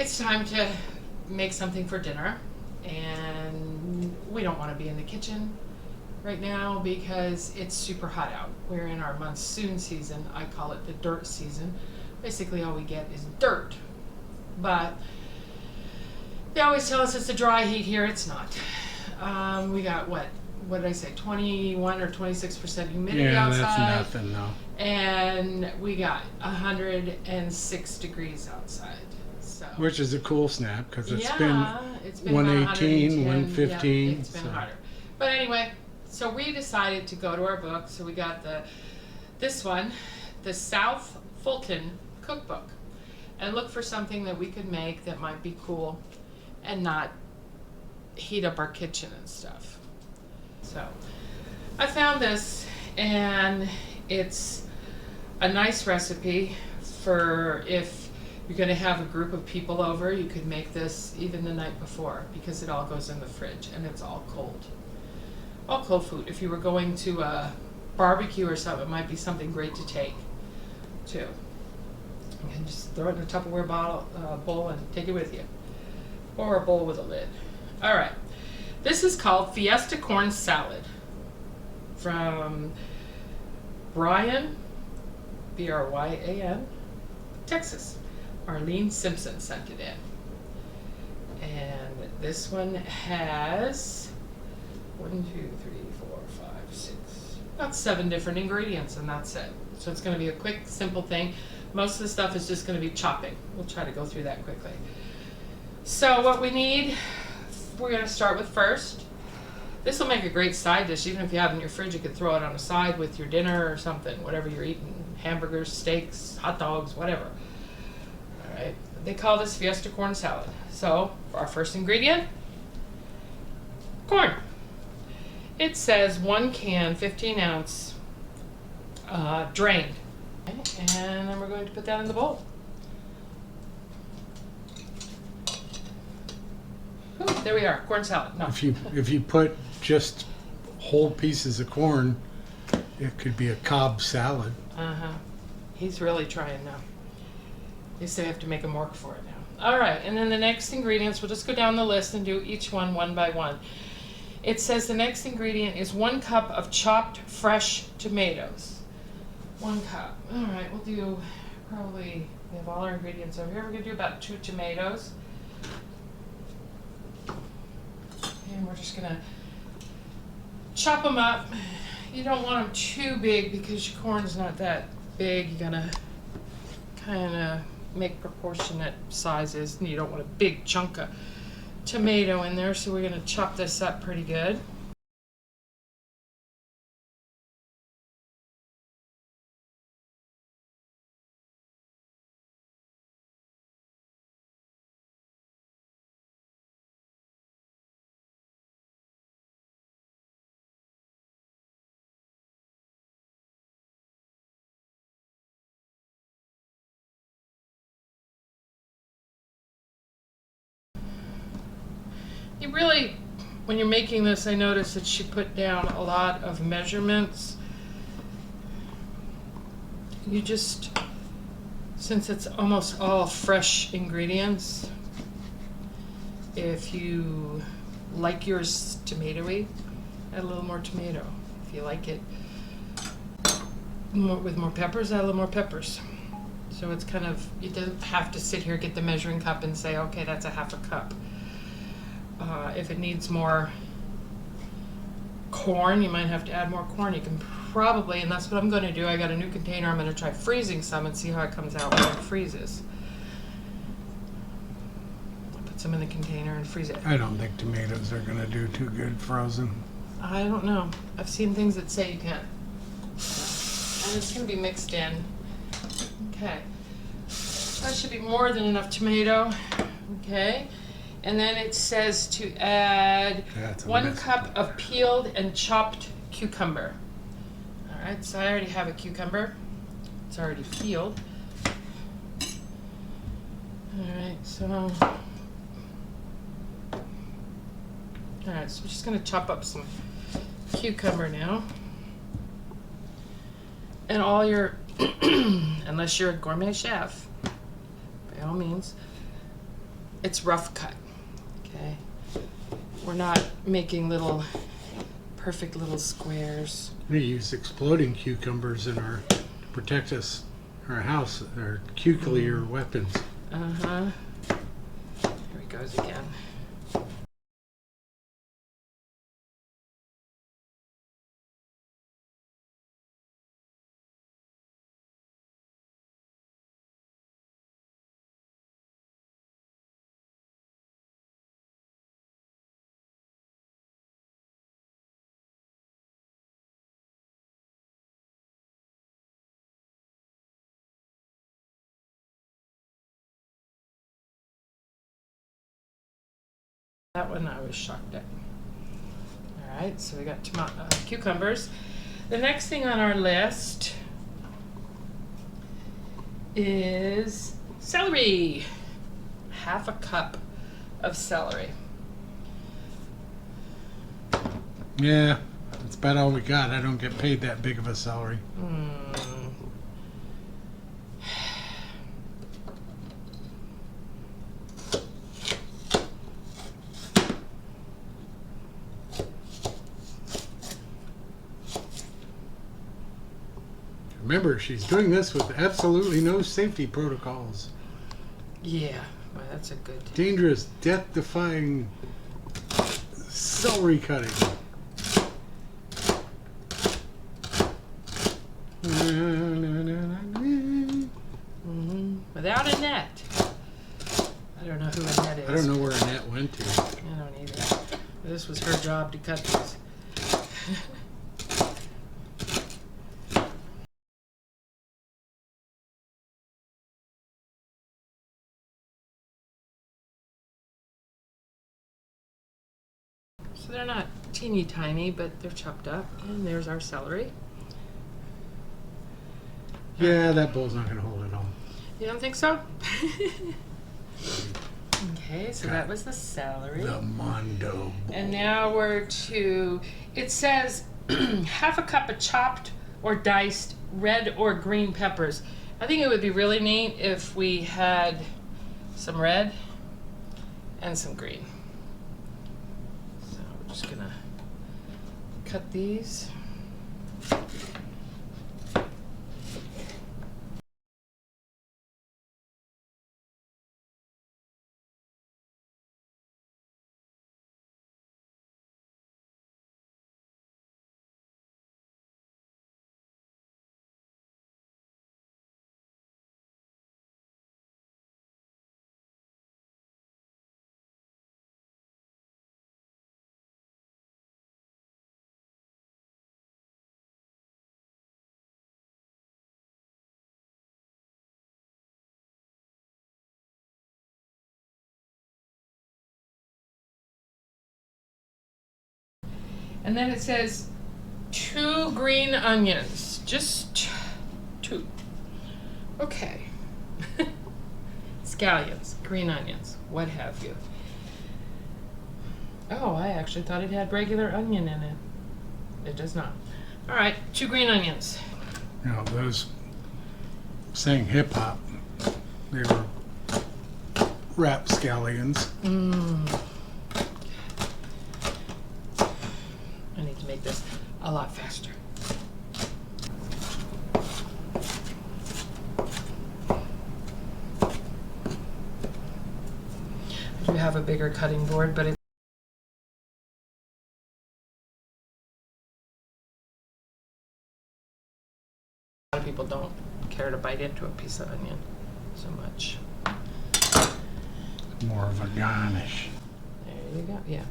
It's time to make something for dinner, and we don't want to be in the kitchen right now because it's super hot out. We're in our monsoon season. I call it the dirt season. Basically all we get is dirt. But they always tell us it's a dry heat here. It's not. We got what did I say, 21 or 26% humidity outside. Yeah, that's nothing, no. And we got 106 degrees outside. So. Which is a cool snap because it's been 118, 115. Yeah, it's been hotter. But anyway, so we decided to go to our book. So we got this one, the South Fulton Cookbook, and look for something that we could make that might be cool and not heat up our kitchen and stuff. So I found this, and it's a nice recipe for if you're going to have a group of people over. You could make this even the night before because it all goes in the fridge and it's all cold food. If you were going to a barbecue or something, it might be something great to take too. You can just throw it in a Tupperware bowl and take it with you, or a bowl with a lid. All right, this is called Fiesta Corn Salad from Bryan, Bryan, Texas. Arlene Simpson sent it in. And this one has about 7 different ingredients, and that's it. So it's going to be a quick, simple thing. Most of the stuff is just going to be chopping. We'll try to go through that quickly. So what we need, we're going to start with first. This will make a great side dish. Even if you have it in your fridge, you could throw it on the side with your dinner or something, whatever you're eating. Hamburgers, steaks, hot dogs, whatever. All right. They call this Fiesta Corn Salad. So for our first ingredient, corn. It says 1 can, 15 ounce, drained. Okay. And then we're going to put that in the bowl. Ooh, there we are, corn salad. No. If you put just whole pieces of corn, it could be a Cobb salad. He's really trying now. They say I have to make him work for it now. All right, and then the next ingredients, we'll just go down the list and do each one by one. It says the next ingredient is 1 cup of chopped fresh tomatoes. 1 cup. All right, we'll do probably, we have all our ingredients over here. We're going to do about 2 tomatoes. And we're just going to chop them up. You don't want them too big because your corn's not that big. You gotta kind of make proportionate sizes. You don't want a big chunk of tomato in there, so we're gonna chop this up pretty good. You really, when you're making this, I noticed that she put down a lot of measurements. You just, since it's almost all fresh ingredients, if you like yours tomatoey, add a little more tomato. If you like it with more peppers, add a little more peppers. So it's kind of, you don't have to sit here, get the measuring cup and say, okay, that's a half a cup. If it needs more corn, you might have to add more corn. You can probably, and that's what I'm going to do. I got a new container. I'm going to try freezing some and see how it comes out when it freezes. I'll put some in the container and freeze it. I don't think tomatoes are going to do too good frozen. I don't know. I've seen things that say you can. And it's going to be mixed in. Okay. That should be more than enough tomato. Okay. And then it says to add 1 cup of peeled and chopped cucumber. All right, so I already have a cucumber. It's already peeled. All right, so we're just going to chop up some cucumber now. And all your, unless you're a gourmet chef, by all means, it's rough cut, okay? We're not making little, perfect little squares. We use exploding cucumbers in our to protect us, our house, our nuclear weapons. Uh-huh. Here he goes again. That one I was shocked at. All right, so we got cucumbers. The next thing on our list is celery. Half a cup of celery. Yeah, that's about all we got. I don't get paid that big of a salary. Remember, she's doing this with absolutely no safety protocols. Yeah, well, that's a good. Dangerous, death-defying celery cutting. Without a net. I don't know who Annette is. I don't know where Annette went to. I don't either. This was her job to cut these. So they're not teeny tiny, but they're chopped up. And there's our celery. Yeah, that bowl's not going to hold it all. You don't think so? Okay, so that was the celery. The Mondo bowl. And now we're to, it says half a cup of chopped or diced red or green peppers. I think it would be really neat if we had some red and some green. So we're just gonna cut these. And then it says 2 green onions, just 2. Okay. Scallions, green onions, what have you. Oh, I actually thought it had regular onion in it. It does not. All right, 2 green onions. You know, those sang hip hop, they were rapscallions. I need to make this a lot faster. I do have a bigger cutting board, but a lot of people don't care to bite into a piece of onion so much. More of a garnish. There you go, yeah.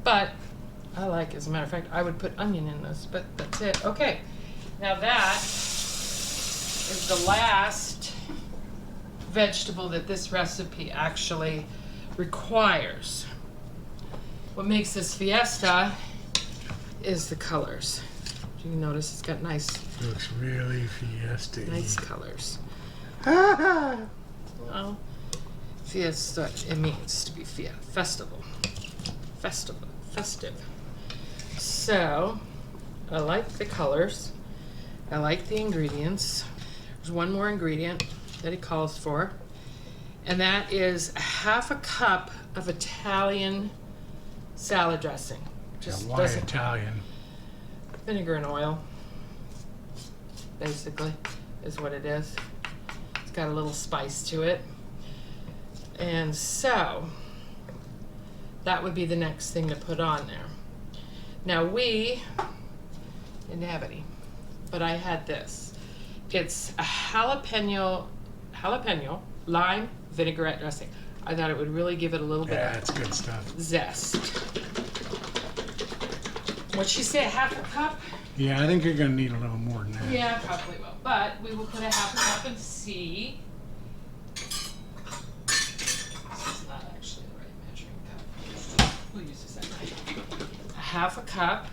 But I like, as a matter of fact, I would put onion in this, but that's it. Okay, now that is the last vegetable that this recipe actually requires. What makes this fiesta is the colors. Do you notice it's got nice Looks really fiesta-y. colors? Well, fiesta, it means to be festive. So, I like the colors. I like the ingredients. There's one more ingredient that it calls for, And that is a half a cup of Italian salad dressing. Just Why doesn't- Italian? Vinegar and oil, basically, is what it is. It's got a little spice to it. And so, that would be the next thing to put on there. Now we didn't have any, but I had this. It's a jalapeno lime vinaigrette dressing. I thought it would really give it a little bit Yeah, of it's good stuff. zest. What'd she say, a half a cup? Yeah, I think you're gonna need a little more than that. Yeah, probably will. But we will put a half a cup and see. This is not actually the right measuring cup. We'll use this anyway. A half a cup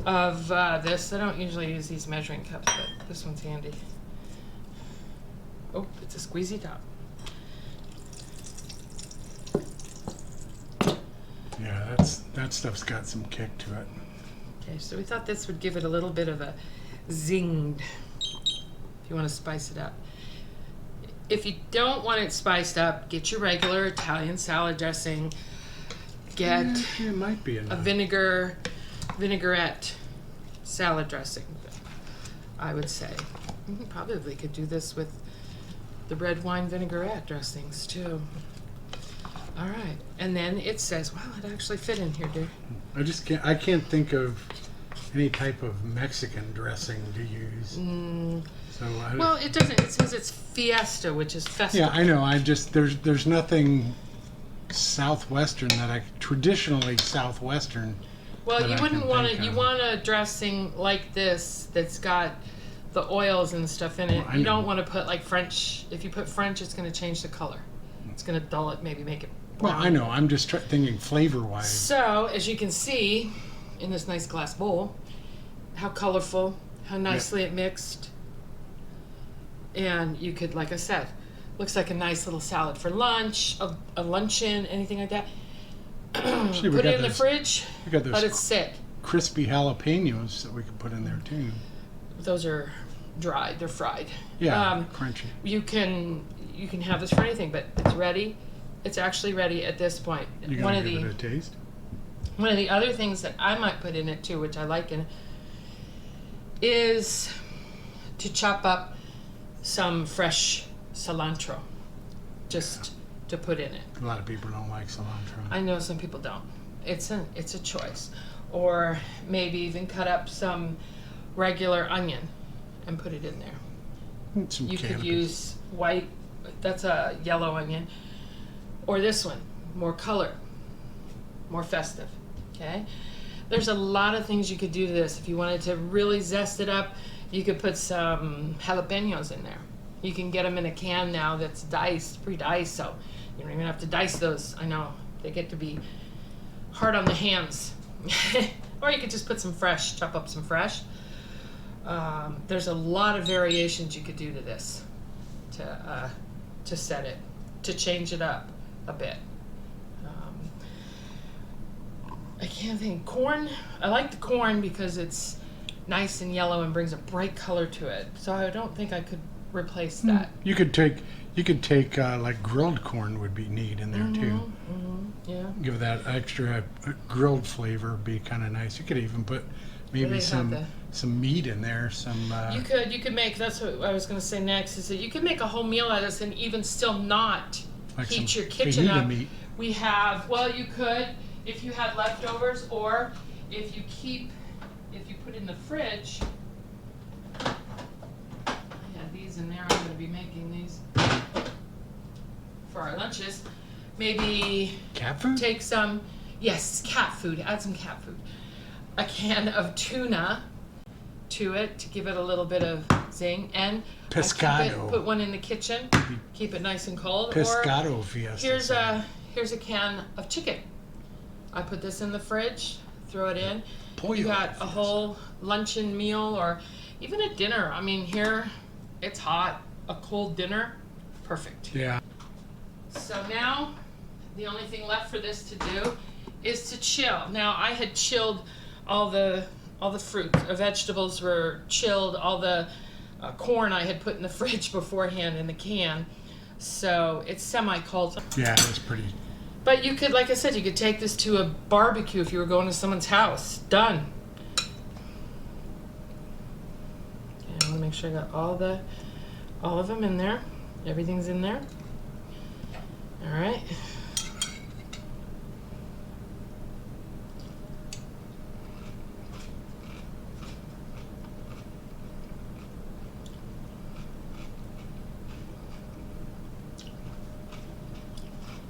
of this. I don't usually use these measuring cups, but this one's handy. Oh, it's a squeezy top. Yeah, that stuff's got some kick to it. Okay, so we thought this would give it a little bit of a zinged, if you want to spice it up. If you don't want it spiced up, get your regular Italian salad dressing. Get Yeah, it might be a enough. vinaigrette salad dressing, I would say. You probably could do this with the red wine vinaigrette dressings too. All right, and then it says, wow, it actually fit in here, dear. I can't think of any type of Mexican dressing to use. So Well, it doesn't. It says it's Fiesta, which is festival. yeah, I know. There's nothing southwestern traditionally southwestern. Well, that you I wouldn't can want think to. You of. want a dressing like this that's got the oils and stuff in it. Well, I You know. don't want to put like French. If you put French, it's going to change the color. It's going to dull it, maybe make it Well, brown. I know. I'm just thinking flavor-wise. So, as you can see in this nice glass bowl, how colorful, how nicely it mixed. And you could, like I said, looks like a nice little salad for lunch, a luncheon, anything like that. Actually, we Put got it in the those- fridge, We got let it those sit. crispy jalapenos that we could put in there too. Those are dried, they're fried. Yeah, crunchy. You can have this for anything, but it's ready. It's actually ready at this point. You One gonna of give the it a taste? One of the other things that I might put in it too, which I like in it, is to chop up some fresh cilantro, just to put in it. A lot of people don't like cilantro. I know some people don't. It's a choice. Or maybe even cut up some regular onion and put it in there. And some You could cannabis. use white, that's a yellow onion, or this one, more color, more festive, okay? There's a lot of things you could do to this. If you wanted to really zest it up, you could put some jalapenos in there. You can get them in a can now that's diced, pre-diced, so you don't even have to dice those. I know, they get to be hard on the hands. Or you could just put some fresh, chop up some fresh. There's a lot of variations you could do to this to set it, to change it up a bit. I can't think. Corn, I like the corn because it's nice and yellow and brings a bright color to it. So I don't think I could replace that. You could take like grilled corn would be neat in there too. Yeah. Give that extra grilled flavor, be kind of nice. You could even put maybe They have some meat in there. Some You could make, that's what I was going to say next, is that you could make a whole meal out of this and even still not like heat some your kitchen fajita up. meat. We have, well, you could if you had leftovers, or if you put in the fridge. I had these in there, I'm going to be making these for our lunches. Maybe Cat food? take some, yes, cat food, add some cat food. A can of tuna to it to give it a little bit of zing, and I keep Pescado. put one in the kitchen, keep it nice and cold. Pescado Or fiesta. here's a can of chicken. I put this in the fridge, throw it in. Pollo You got a fiesta. whole luncheon meal or even a dinner. I mean, here it's hot, a cold dinner, perfect. Yeah. So now, the only thing left for this to do is to chill. Now, I had chilled all the fruit. The vegetables were chilled. All the corn I had put in the fridge beforehand in the can. So it's semi-cold. Yeah, it was pretty. But you could, like I said, you could take this to a barbecue if you were going to someone's house. Done. And I want to make sure I got all of them in there. Everything's in there. All right.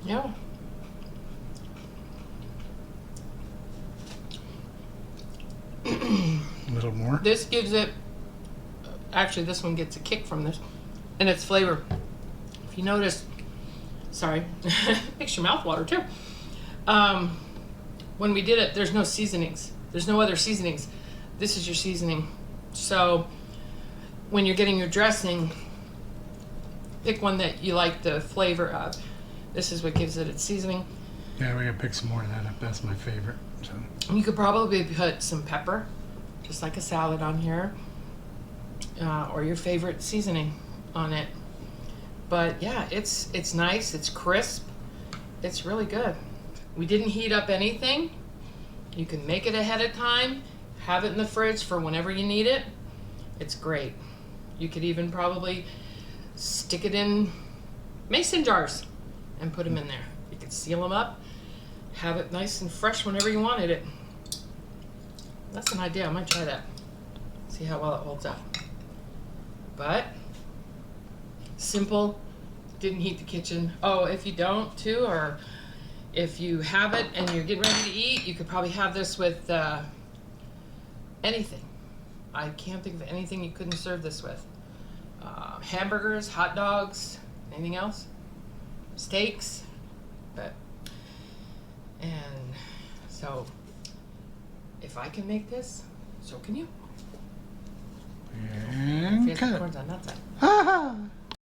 Yeah. A little more. This gives it, actually this one gets a kick from this, and its flavor. If you notice, sorry, makes your mouth water too. When we did it, there's no seasonings. There's no other seasonings. This is your seasoning. So when you're getting your dressing, pick one that you like the flavor of. This is what gives it its seasoning. Yeah, we gotta pick some more of that up. That's my favorite. So. You could probably put some pepper, just like a salad on here, or your favorite seasoning on it. But yeah, it's nice, it's crisp, it's really good. We didn't heat up anything. You can make it ahead of time, have it in the fridge for whenever you need it. It's great. You could even probably stick it in mason jars and put them in there. You could seal them up, have it nice and fresh whenever you wanted it. That's an idea. I might try that. See how well it holds up. But simple, didn't heat the kitchen. Oh, if you don't too, or if you have it and you're getting ready to eat, you could probably have this with anything. I can't think of anything you couldn't serve this with. Hamburgers, hot dogs, anything else? Steaks, and so if I can make this, so can you. And Fiesta cut. corn's on that side. Ha ha!